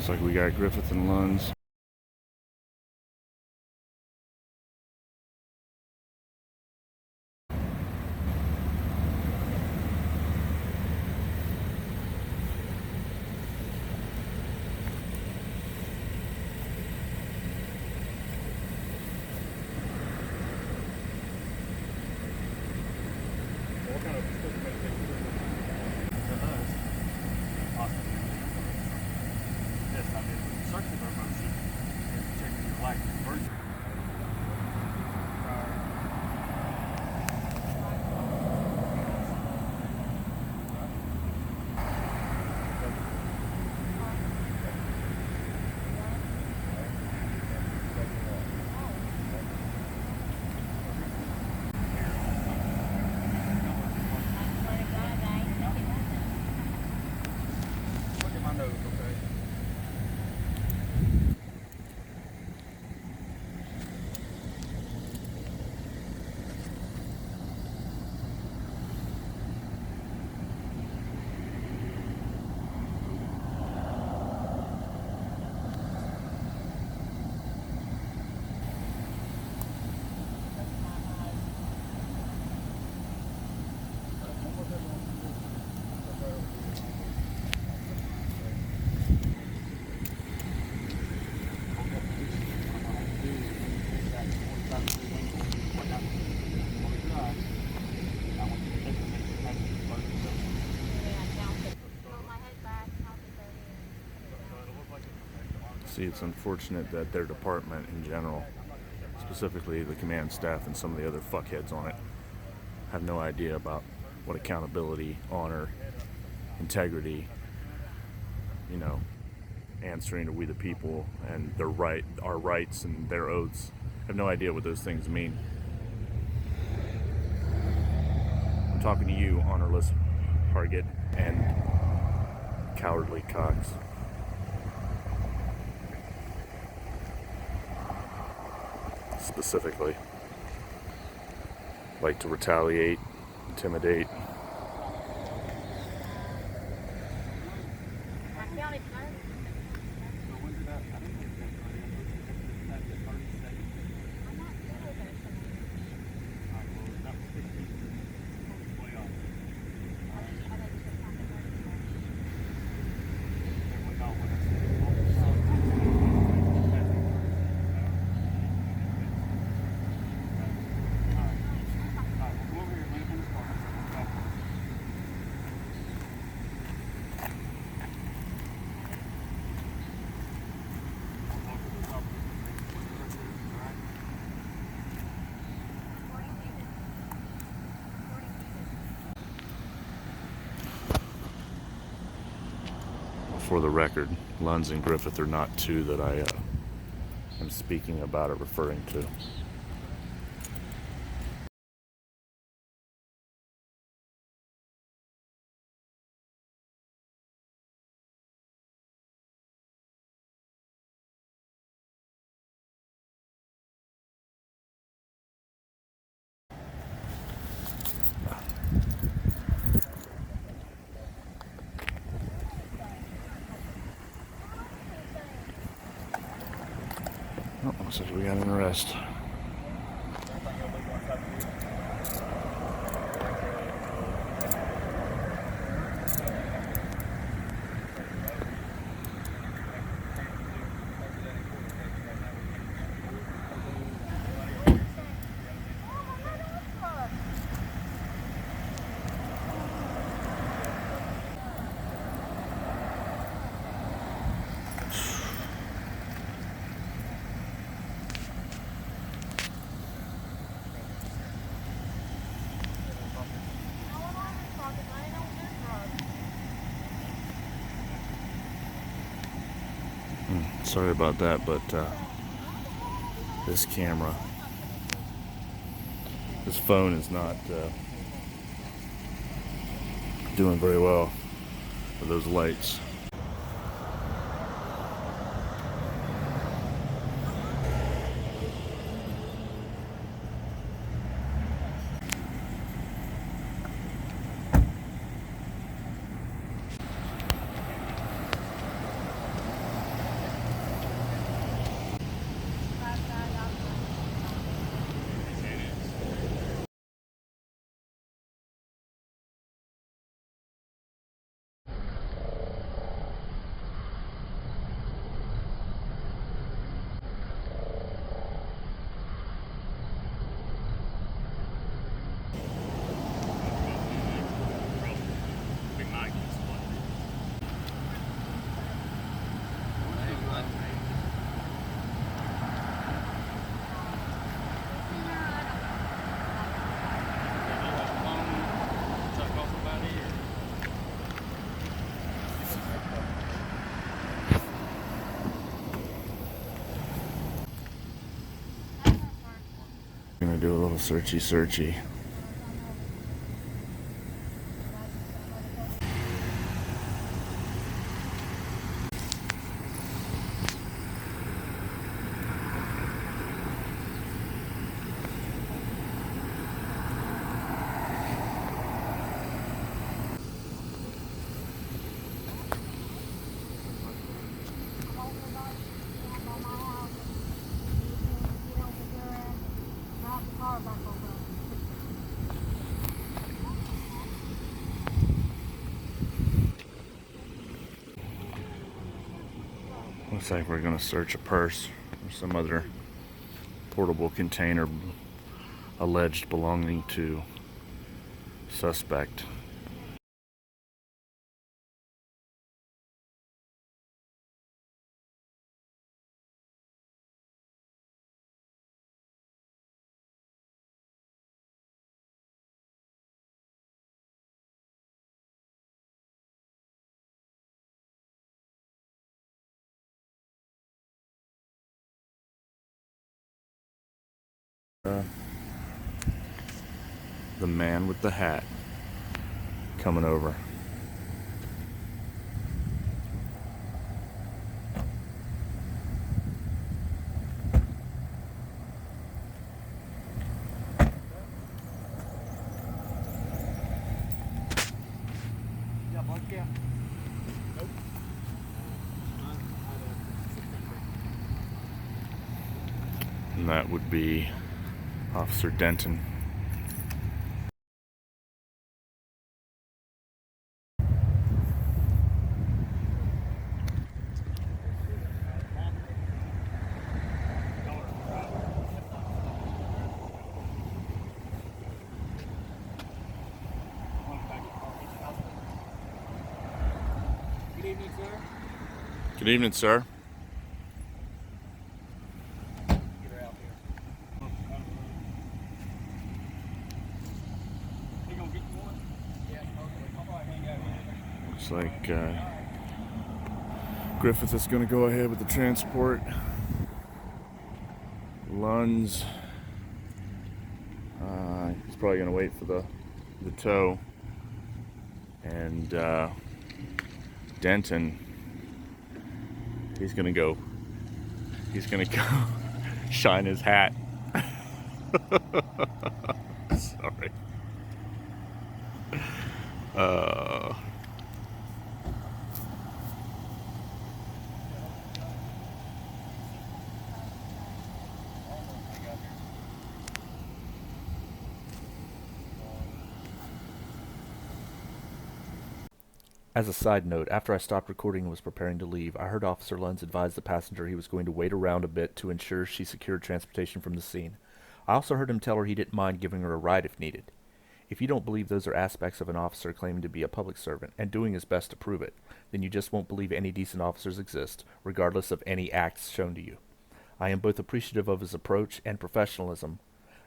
Looks like we got Griffith and Lunds. See, it's unfortunate that their department in general, specifically the command staff and some of the other fuckheads on it, have no idea about what accountability, honor, integrity, you know, answering to we the people and our rights and their oaths. Have no idea what those things mean. I'm talking to you, honorless target and cowardly cocks. Specifically, like to retaliate, intimidate. For the record, Lunds and Griffith are not two that I am speaking about or referring to. Oh, looks like we got an arrest. Sorry about that, but this camera, this phone is not doing very well with those lights. Searchy, searchy. Looks like we're gonna search a purse or some other portable container alleged belonging to suspect. The man with the hat coming over. And that would be Officer Denton. Good evening, sir. Good evening, sir. Get her out here. He gonna get you one? Yeah, I'll probably hang out here. Looks like Griffith is going to go ahead with the transport. Lunds, he's probably going to wait for the tow. And Denton, he's going to go shine his hat. Sorry. As a side note, after I stopped recording and was preparing to leave, I heard Officer Lunds advise the passenger he was going to wait around a bit to ensure she secured transportation from the scene. I also heard him tell her he didn't mind giving her a ride if needed. If you don't believe those are aspects of an officer claiming to be a public servant and doing his best to prove it, then you just won't believe any decent officers exist, regardless of any acts shown to you. I am both appreciative of his approach and professionalism,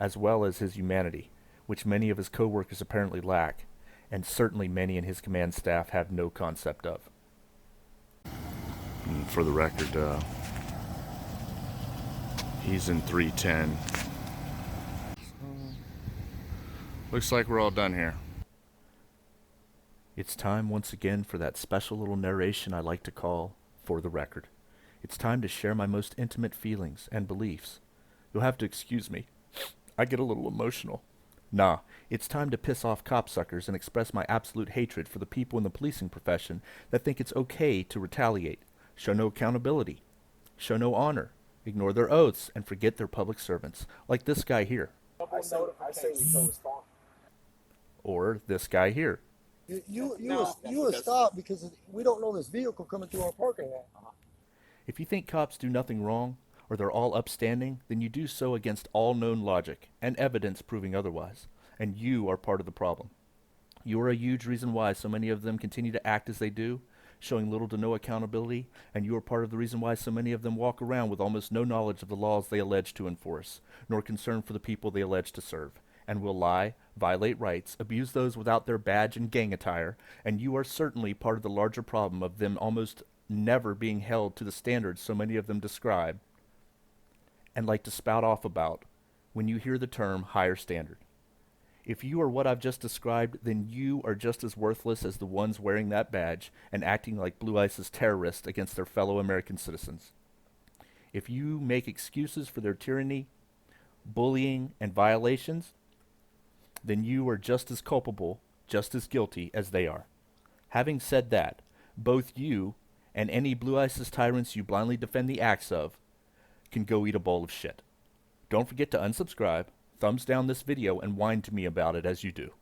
as well as his humanity, which many of his co-workers apparently lack, and certainly many in his command staff have no concept of. And for the record, he's in 310. Looks like we're all done here. It's time once again for that special little narration I like to call For the Record. It's time to share my most intimate feelings and beliefs. You'll have to excuse me. I get a little emotional. Nah, it's time to piss off copsuckers and express my absolute hatred for the people in the policing profession that think it's okay to retaliate, show no accountability, show no honor, ignore their oaths, and forget their public servants, like this guy here. I say we co-respond. Or this guy here. You would stop because we don't know this vehicle coming through our parking lot. If you think cops do nothing wrong, or they're all upstanding, then you do so against all known logic and evidence proving otherwise, and you are part of the problem. You are a huge reason why so many of them continue to act as they do, showing little to no accountability, and you are part of the reason why so many of them walk around with almost no knowledge of the laws they allege to enforce, nor concern for the people they allege to serve, and will lie, violate rights, abuse those without their badge and gang attire, and you are certainly part of the larger problem of them almost never being held to the standards so many of them describe and like to spout off about when you hear the term higher standard. If you are what I've just described, then you are just as worthless as the ones wearing that badge and acting like Blue ICE's terrorists against their fellow American citizens. If you make excuses for their tyranny, bullying, and violations, then you are just as culpable, just as guilty as they are. Having said that, both you and any Blue ICE's tyrants you blindly defend the acts of can go eat a bowl of shit. Don't forget to unsubscribe, thumbs down this video, and whine to me about it as you do.